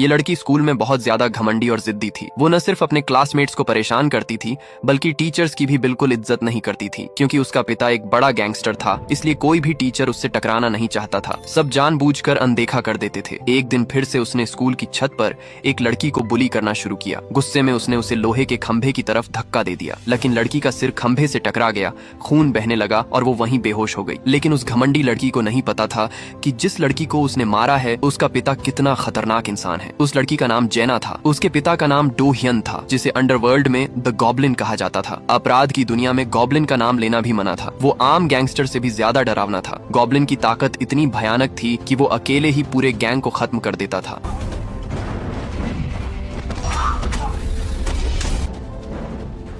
ये लड़की स्कूल में बहुत ज्यादा घमंडी और जिद्दी थी। वो न सिर्फ अपने क्लासमेट्स को परेशान करती थी बल्कि टीचर्स की भी बिल्कुल इज्जत नहीं करती थी, क्योंकि उसका पिता एक बड़ा गैंगस्टर था, इसलिए कोई भी टीचर उससे टकराना नहीं चाहता था। सब जानबूझकर अनदेखा कर देते थे। एक दिन फिर से उसने स्कूल की छत पर एक लड़की को बुली करना शुरू किया। गुस्से में उसने उसे लोहे के खंभे की तरफ धक्का दे दिया, लेकिन लड़की का सिर खंभे से टकरा गया, खून बहने लगा और वो वहीं बेहोश हो गई। लेकिन उस घमंडी लड़की को नहीं पता था कि जिस लड़की को उसने मारा है उसका पिता कितना खतरनाक इंसान है। उस लड़की का नाम जेना था। उसके पिता का नाम डो हियन था, जिसे अंडरवर्ल्ड में द गॉब्लिन कहा जाता था। अपराध की दुनिया में गॉब्लिन का नाम लेना भी मना था। वो आम गैंगस्टर से भी ज्यादा डरावना था। गॉब्लिन की ताकत इतनी भयानक थी कि वो अकेले ही पूरे गैंग को खत्म कर देता था।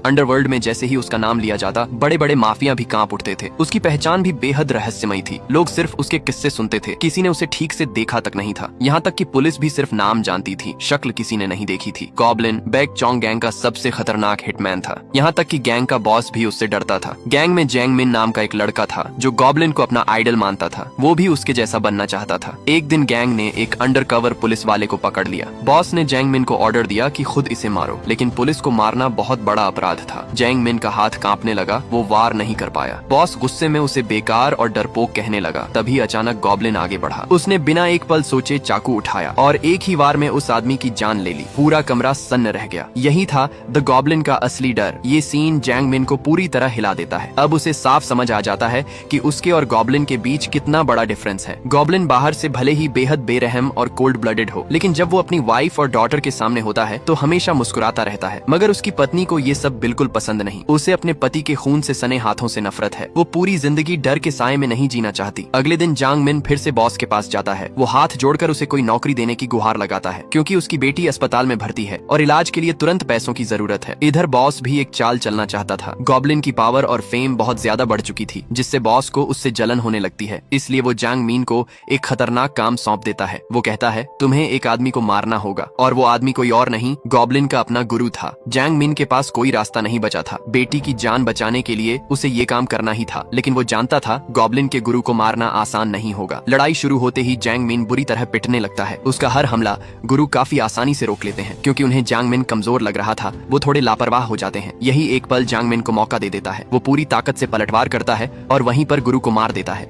अंडरवर्ल्ड में जैसे ही उसका नाम लिया जाता, बड़े बड़े माफिया भी कांप उठते थे। उसकी पहचान भी बेहद रहस्यमयी थी। लोग सिर्फ उसके किस्से सुनते थे, किसी ने उसे ठीक से देखा तक नहीं था। यहाँ तक कि पुलिस भी सिर्फ नाम जानती थी, शक्ल किसी ने नहीं देखी थी। गॉब्लिन बैक चोंग गैंग का सबसे खतरनाक हिटमैन था। यहाँ तक कि गैंग का बॉस भी उससे डरता था। गैंग में जैंग मिन नाम का एक लड़का था जो गॉब्लिन को अपना आइडल मानता था। वो भी उसके जैसा बनना चाहता था। एक दिन गैंग ने एक अंडरकवर पुलिस वाले को पकड़ लिया। बॉस ने जैंग मिन को ऑर्डर दिया कि खुद इसे मारो, लेकिन पुलिस को मारना बहुत बड़ा अपराध था। जैंग मिन का हाथ कांपने लगा, वो वार नहीं कर पाया। बॉस गुस्से में उसे बेकार और डरपोक कहने लगा। तभी अचानक गॉब्लिन आगे बढ़ा। उसने बिना एक पल सोचे चाकू उठाया और एक ही वार में उस आदमी की जान ले ली। पूरा कमरा सन्न रह गया। यही था द गॉब्लिन का असली डर। ये सीन जैंग मिन को पूरी तरह हिला देता है। अब उसे साफ समझ आ जाता है कि उसके और गॉब्लिन के बीच कितना बड़ा डिफरेंस है। गॉब्लिन बाहर से भले ही बेहद बेरहम और कोल्ड ब्लडेड हो, लेकिन जब वो अपनी वाइफ और डॉटर के सामने होता है तो हमेशा मुस्कुराता रहता है। मगर उसकी पत्नी को ये सब बिल्कुल पसंद नहीं। उसे अपने पति के खून से सने हाथों से नफरत है। वो पूरी जिंदगी डर के साए में नहीं जीना चाहती। अगले दिन जांग मिन फिर से बॉस के पास जाता है। वो हाथ जोड़कर उसे कोई नौकरी देने की गुहार लगाता है, क्योंकि उसकी बेटी अस्पताल में भर्ती है और इलाज के लिए तुरंत पैसों की जरूरत है। इधर बॉस भी एक चाल चलना चाहता था। गॉब्लिन की पावर और फेम बहुत ज्यादा बढ़ चुकी थी, जिससे बॉस को उससे जलन होने लगती है। इसलिए वो जांग मिन को एक खतरनाक काम सौंप देता है। वो कहता है, तुम्हें एक आदमी को मारना होगा, और वो आदमी कोई और नहीं, गॉब्लिन का अपना गुरु था। जांग मिन के पास कोई रास्ता नहीं बचा था। बेटी की जान बचाने के लिए उसे ये काम करना ही था, लेकिन वो जानता था गॉब्लिन के गुरु को मारना आसान नहीं होगा। लड़ाई शुरू होते ही जैंग मिन बुरी तरह पिटने लगता है। उसका हर हमला गुरु काफी आसानी से रोक लेते हैं। क्योंकि उन्हें जांग मिन कमजोर लग रहा था, वो थोड़े लापरवाह हो जाते हैं। यही एक पल जांग मिन को मौका दे देता है। वो पूरी ताकत से पलटवार करता है और वहीं पर गुरु को मार देता है।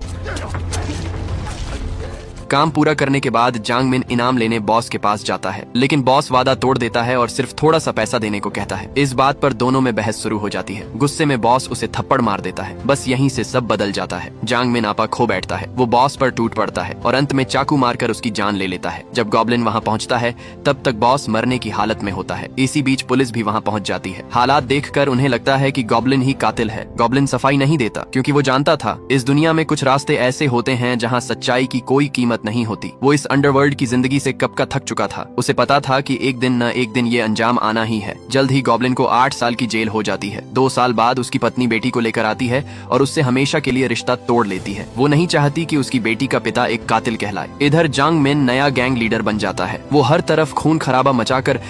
काम पूरा करने के बाद जांग मिन इनाम लेने बॉस के पास जाता है, लेकिन बॉस वादा तोड़ देता है और सिर्फ थोड़ा सा पैसा देने को कहता है। इस बात पर दोनों में बहस शुरू हो जाती है। गुस्से में बॉस उसे थप्पड़ मार देता है। बस यहीं से सब बदल जाता है। जांग मिन आपा खो बैठता है। वो बॉस पर टूट पड़ता है और अंत में चाकू मारकर उसकी जान ले लेता है। जब गॉब्लिन वहाँ पहुँचता है तब तक बॉस मरने की हालत में होता है। इसी बीच पुलिस भी वहाँ पहुँच जाती है। हालात देखकर उन्हें लगता है कि गॉब्लिन ही कातिल है। गॉब्लिन सफाई नहीं देता, क्योंकि वो जानता था इस दुनिया में कुछ रास्ते ऐसे होते हैं जहाँ सच्चाई की कोई कीमत नहीं होती। वो इस अंडरवर्ल्ड की जिंदगी से कब का थक चुका था। उसे पता था कि एक दिन न एक दिन ये अंजाम आना ही है। जल्द ही गॉब्लिन को 8 साल की जेल हो जाती है। 2 साल बाद उसकी पत्नी बेटी को लेकर आती है और उससे हमेशा के लिए रिश्ता तोड़ लेती है। वो नहीं चाहती कि उसकी बेटी का पिता एक कातिल कहलाए। इधर जांग मिन नया गैंग लीडर बन जाता है। वो हर तरफ खून खराबा मचाकर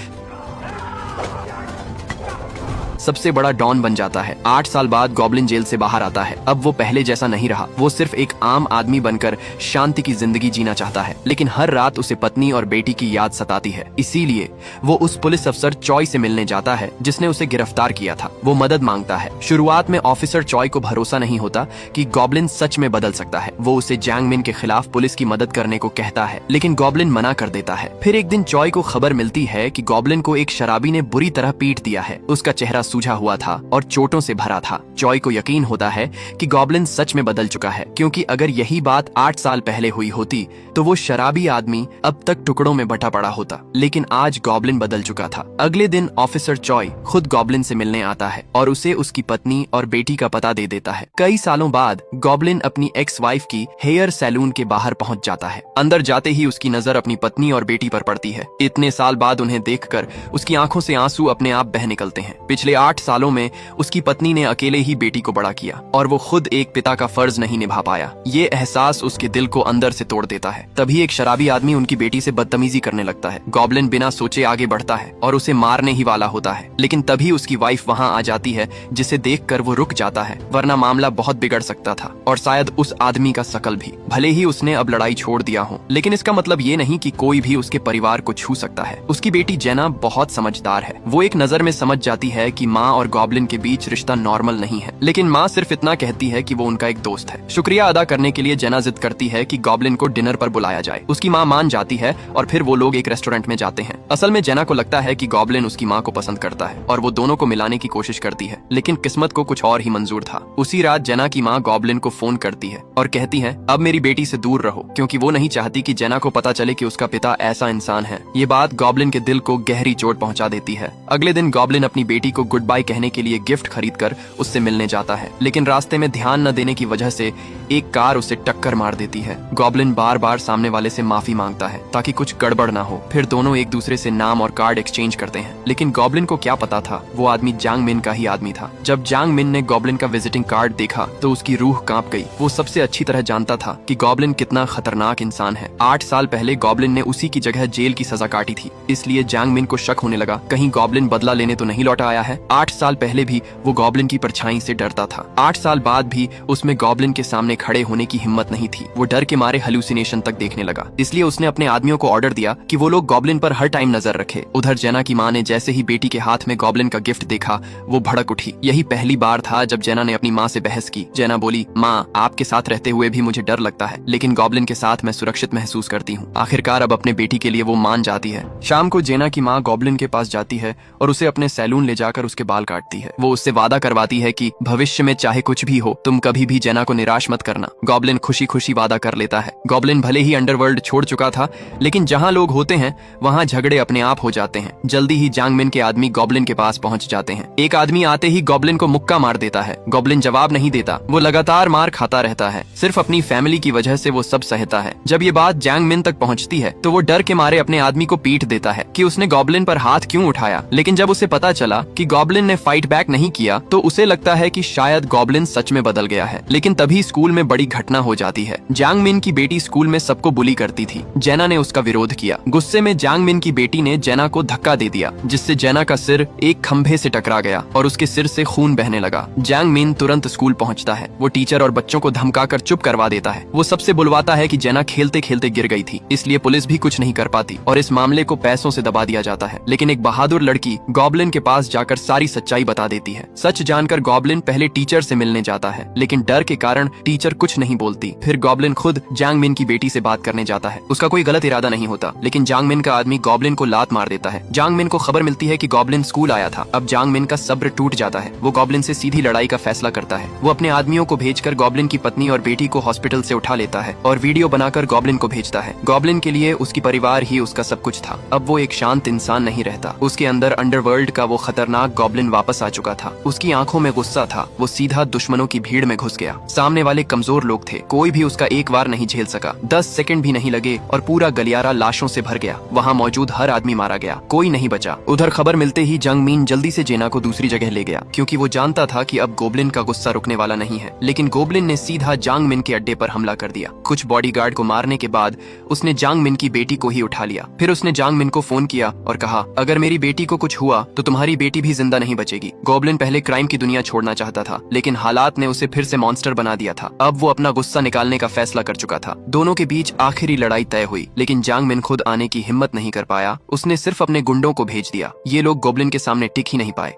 सबसे बड़ा डॉन बन जाता है। 8 साल बाद गॉब्लिन जेल से बाहर आता है। अब वो पहले जैसा नहीं रहा। वो सिर्फ एक आम आदमी बनकर शांति की जिंदगी जीना चाहता है, लेकिन हर रात उसे पत्नी और बेटी की याद सताती है। इसीलिए वो उस पुलिस अफसर चॉय से मिलने जाता है जिसने उसे गिरफ्तार किया था। वो मदद मांगता है। शुरुआत में ऑफिसर चॉय को भरोसा नहीं होता कि गॉब्लिन सच में बदल सकता है। वो उसे जांग मिन के खिलाफ पुलिस की मदद करने को कहता है, लेकिन गॉब्लिन मना कर देता है। फिर एक दिन चॉय को खबर मिलती है कि गॉब्लिन को एक शराबी ने बुरी तरह पीट दिया है। उसका चेहरा सूझा हुआ था और चोटों से भरा था। चॉय को यकीन होता है कि गॉब्लिन सच में बदल चुका है, क्योंकि अगर यही बात 8 साल पहले हुई होती तो वो शराबी आदमी अब तक टुकड़ों में बटा पड़ा होता। लेकिन आज गॉब्लिन बदल चुका था। अगले दिन ऑफिसर चॉय खुद गॉब्लिन से मिलने आता है और उसे उसकी पत्नी और बेटी का पता दे देता है। कई सालों बाद गॉब्लिन अपनी एक्स वाइफ की हेयर सैलून के बाहर पहुंच जाता है। अंदर जाते ही उसकी नजर अपनी पत्नी और बेटी पर पड़ती है। इतने साल बाद उन्हें देखकर उसकी आंखों से आंसू अपने आप बह निकलते हैं। पिछले 8 सालों में उसकी पत्नी ने अकेले ही बेटी को बड़ा किया और वो खुद एक पिता का फर्ज नहीं निभा पाया। ये एहसास उसके दिल को अंदर से तोड़ देता है। तभी एक शराबी आदमी उनकी बेटी से बदतमीजी करने लगता है। गॉब्लिन बिना सोचे आगे बढ़ता है और उसे मारने ही वाला होता है, लेकिन तभी उसकी वाइफ वहाँ आ जाती है, जिसे देखकर वो रुक जाता है, वरना मामला बहुत बिगड़ सकता था और शायद उस आदमी का शकल भी। भले ही उसने अब लड़ाई छोड़ दिया हो, लेकिन इसका मतलब ये नहीं कि कोई भी उसके परिवार को छू सकता है। उसकी बेटी जेना बहुत समझदार है। वो एक नजर में समझ जाती है कि माँ और गॉब्लिन के बीच रिश्ता नॉर्मल नहीं है, लेकिन माँ सिर्फ इतना कहती है कि वो उनका एक दोस्त है। शुक्रिया अदा करने के लिए जेना जिद करती है कि गॉब्लिन को डिनर पर बुलाया जाए। उसकी माँ मान जाती है और फिर वो लोग एक रेस्टोरेंट में जाते हैं। असल में जेना को लगता है कि गॉब्लिन उसकी माँ को पसंद करता है और वो दोनों को मिलाने की कोशिश करती है, लेकिन किस्मत को कुछ और ही मंजूर था। उसी रात जेना की माँ गॉब्लिन को फोन करती है और कहती है, अब मेरी बेटी से दूर रहो, क्योंकि वो नहीं चाहती कि जेना को पता चले कि उसका पिता ऐसा इंसान है। ये बात गॉब्लिन के दिल को गहरी चोट पहुंचा देती है। अगले दिन गॉब्लिन अपनी बेटी को गुड बाय कहने के लिए गिफ्ट खरीदकर उससे मिलने जाता है, लेकिन रास्ते में ध्यान न देने की वजह से एक कार उसे टक्कर मार देती है। गॉब्लिन बार बार सामने वाले से माफी मांगता है ताकि कुछ गड़बड़ ना हो। फिर दोनों एक दूसरे से नाम और कार्ड एक्सचेंज करते हैं, लेकिन गॉब्लिन को क्या पता था वो आदमी जांग मिन का ही आदमी था। जब जांग मिन ने गॉब्लिन का विजिटिंग कार्ड देखा तो उसकी रूह कांप गई। वो सबसे अच्छी तरह जानता था कि गॉब्लिन कितना खतरनाक इंसान है। 8 साल पहले गॉब्लिन ने उसी की जगह जेल की सजा काटी थी, इसलिए जांग मिन को शक होने लगा कहीं गॉब्लिन बदला लेने तो नहीं लौटा आया है। 8 साल पहले भी वो गॉब्लिन की परछाई से डरता था। 8 साल बाद भी उसमें गॉब्लिन के सामने खड़े होने की हिम्मत नहीं थी। वो डर के मारे हेलुसिनेशन तक देखने लगा, इसलिए उसने अपने आदमियों को ऑर्डर दिया कि वो लोग गॉब्लिन पर हर टाइम नजर रखे। उधर जेना की माँ ने जैसे ही बेटी के हाथ में गॉब्लिन का गिफ्ट देखा, वो भड़क उठी। यही पहली बार था जब जेना ने अपनी माँ से बहस की। जेना बोली, माँ, आपके साथ रहते हुए भी मुझे डर लगता है, लेकिन गॉब्लिन के साथ मैं सुरक्षित महसूस करती हूँ। आखिरकार अब अपने बेटी के लिए वो मान जाती है। शाम को जेना की माँ गॉब्लिन के पास जाती है और उसे अपने सैलून ले जाकर उसके बाल काटती है। वो उससे वादा करवाती है कि भविष्य में चाहे कुछ भी हो, तुम कभी भी जेना को निराश मत करना। गॉब्लिन खुशी खुशी वादा कर लेता है। गॉब्लिन भले ही अंडरवर्ल्ड छोड़ चुका था, लेकिन जहाँ लोग होते हैं वहाँ झगड़े अपने आप हो जाते हैं। जल्दी ही जांग मिन के आदमी गॉब्लिन के पास पहुँच जाते हैं। एक आदमी आते ही गॉब्लिन को मुक्का मार देता है। गॉब्लिन जवाब नहीं देता, वो लगातार मार खाता रहता है। सिर्फ अपनी फैमिली की वजह से वो सब सहता है। जब ये बात जांग मिन तक पहुँचती है तो वो डर के मारे अपने आदमी को पीट देता है कि उसने गॉब्लिन पर हाथ क्यों उठाया। लेकिन जब उसे पता चला कि गॉब्लिन ने फाइट बैक नहीं किया तो उसे लगता है कि शायद गॉब्लिन सच में बदल गया है। लेकिन तभी स्कूल में बड़ी घटना हो जाती है। जांग मिन की बेटी स्कूल में सबको बुली करती थी। जेना ने उसका विरोध किया। गुस्से में जांग मिन की बेटी ने जेना को धक्का दे दिया, जिससे जेना का सिर एक खंभे से टकरा गया और उसके सिर से खून बहने लगा। जांग मिन तुरंत स्कूल पहुंचता है। वो टीचर और बच्चों को धमकाकर चुप करवा देता है। वो सबसे बुलवाता है कि जेना खेलते खेलते गिर गई थी, इसलिए पुलिस भी कुछ नहीं कर पाती और इस मामले को पैसों से दबा दिया जाता है। लेकिन एक बहादुर लड़की गॉब्लिन के पास जाकर सारी सच्चाई बता देती है। सच जानकर गॉब्लिन पहले टीचर से मिलने जाता है, लेकिन डर के कारण टीचर कुछ नहीं बोलती। फिर गॉब्लिन खुद जांग मिन की बेटी से बात करने जाता है। उसका कोई गलत इरादा नहीं होता, लेकिन जांग मिन का आदमी गॉब्लिन को लात मार देता है। जांग मिन को खबर मिलती है कि गॉब्लिन स्कूल आया था। अब जांग मिन का सब्र टूट जाता है। वो गॉब्लिन से सीधी लड़ाई का फैसला करता है। वो अपने आदमियों को भेजकर गॉब्लिन की पत्नी और बेटी को हॉस्पिटल से उठा लेता है और वीडियो बनाकर गॉब्लिन को भेजता है। गॉब्लिन के लिए उसकी परिवार ही उसका सब कुछ था। अब वो एक शांत इंसान नहीं रहता। उसके अंदर अंडरवर्ल्ड का वो खतरनाक गॉब्लिन वापस आ चुका था। उसकी आंखों में गुस्सा था। वो सीधा दुश्मनों की भीड़ में घुस गया। सामने वाले कमजोर लोग थे, कोई भी उसका एक वार नहीं झेल सका। 10 सेकंड भी नहीं लगे और पूरा गलियारा लाशों से भर गया। वहाँ मौजूद हर आदमी मारा गया, कोई नहीं बचा। उधर खबर मिलते ही जांग मिन जल्दी से जेना को दूसरी जगह ले गया, क्योंकि वो जानता था कि अब गोब्लिन का गुस्सा रुकने वाला नहीं है। लेकिन गोब्लिन ने सीधा जांग मिन के अड्डे पर हमला कर दिया। कुछ बॉडीगार्ड को मारने के बाद उसने जांग मिन की बेटी को ही उठा लिया। फिर उसने जांग मिन को फोन किया और कहा, अगर मेरी बेटी को कुछ हुआ तो तुम्हारी बेटी भी जिंदा नहीं बचेगी। गोब्लिन पहले क्राइम की दुनिया छोड़ना चाहता था, लेकिन हालात ने उसे फिर से मॉन्स्टर बना दिया था। अब वो अपना गुस्सा निकालने का फैसला कर चुका था। दोनों के बीच आखिरी लड़ाई तय हुई, लेकिन जांग मिन खुद आने की हिम्मत नहीं कर पाया। उसने सिर्फ अपने गुंडों को भेज दिया। ये लोग गोब्लिन के सामने टिक ही नहीं पाए।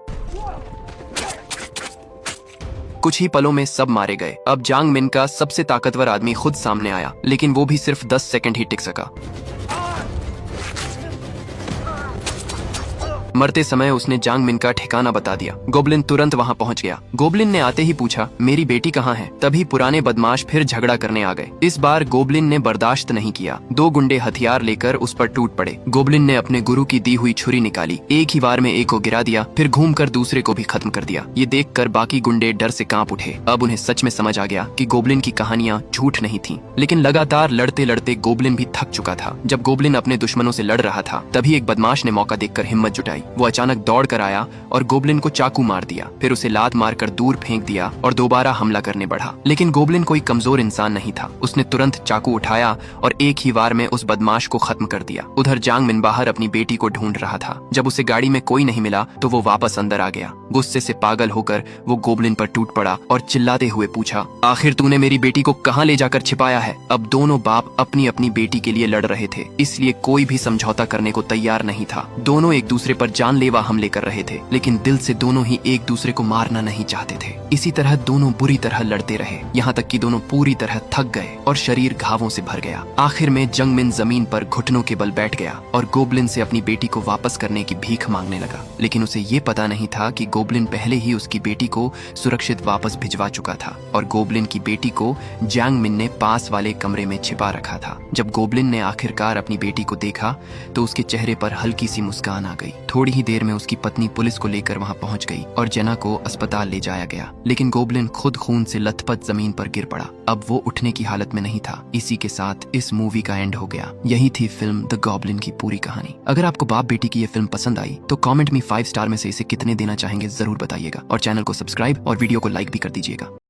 कुछ ही पलों में सब मारे गए। अब जांग मिन का सबसे ताकतवर आदमी खुद सामने आया, लेकिन वो भी सिर्फ 10 सेकंड ही टिक सका। मरते समय उसने जांग मिन का ठिकाना बता दिया। गोब्लिन तुरंत वहां पहुंच गया। गोब्लिन ने आते ही पूछा, मेरी बेटी कहाँ है? तभी पुराने बदमाश फिर झगड़ा करने आ गए। इस बार गोब्लिन ने बर्दाश्त नहीं किया। 2 गुंडे हथियार लेकर उस पर टूट पड़े। गोब्लिन ने अपने गुरु की दी हुई छुरी निकाली, एक ही वार में एक को गिरा दिया, फिर घूमकर दूसरे को भी खत्म कर दिया। ये देखकर बाकी गुंडे डर से कांप उठे। अब उन्हें सच में समझ आ गया कि गोब्लिन की कहानियां झूठ नहीं थी। लेकिन लगातार लड़ते लड़ते गोब्लिन भी थक चुका था। जब गोब्लिन अपने दुश्मनों से लड़ रहा था, तभी एक बदमाश ने मौका देखकर हिम्मत जुटाई। आई। वो अचानक दौड़ कर आया और गोबलिन को चाकू मार दिया, फिर उसे लात मारकर दूर फेंक दिया और दोबारा हमला करने बढ़ा। लेकिन गोबलिन कोई कमजोर इंसान नहीं था। उसने तुरंत चाकू उठाया और एक ही वार में उस बदमाश को खत्म कर दिया। उधर जांग मिन बाहर अपनी बेटी को ढूंढ रहा था। जब उसे गाड़ी में कोई नहीं मिला तो वो वापस अंदर आ गया। गुस्से से पागल होकर वो गोबलिन पर टूट पड़ा और चिल्लाते हुए पूछा, आखिर तूने मेरी बेटी को कहाँ ले जाकर छिपाया है? अब दोनों बाप अपनी अपनी बेटी के लिए लड़ रहे थे, इसलिए कोई भी समझौता करने को तैयार नहीं था। दोनों एक दूसरे पर जानलेवा हमले कर रहे थे, लेकिन दिल से दोनों ही एक दूसरे को मारना नहीं चाहते थे। इसी तरह दोनों बुरी तरह लड़ते रहे, यहाँ तक कि दोनों पूरी तरह थक गए और शरीर घावों से भर गया। आखिर में जंग मिन जमीन पर घुटनों के बल बैठ गया और गोबलिन से अपनी बेटी को वापस करने की भीख मांगने लगा। लेकिन उसे ये पता नहीं था कि गोबलिन पहले ही उसकी बेटी को सुरक्षित वापस भिजवा चुका था और गोबलिन की बेटी को जांग मिन ने पास वाले कमरे में छिपा रखा था। जब गोबलिन ने आखिरकार अपनी बेटी को देखा तो उसके चेहरे पर हल्की सी मुस्कान आ गई। थोड़ी ही देर में उसकी पत्नी पुलिस को लेकर वहां पहुंच गई और जेना को अस्पताल ले जाया गया। लेकिन गोबलिन खुद खून से लथपथ जमीन पर गिर पड़ा। अब वो उठने की हालत में नहीं था। इसी के साथ इस मूवी का एंड हो गया। यही थी फिल्म द गॉब्लिन की पूरी कहानी। अगर आपको बाप बेटी की ये फिल्म पसंद आई तो कमेंट में 5 स्टार में से इसे कितने देना चाहेंगे जरूर बताइएगा और चैनल को सब्सक्राइब और वीडियो को लाइक भी कर दीजिएगा।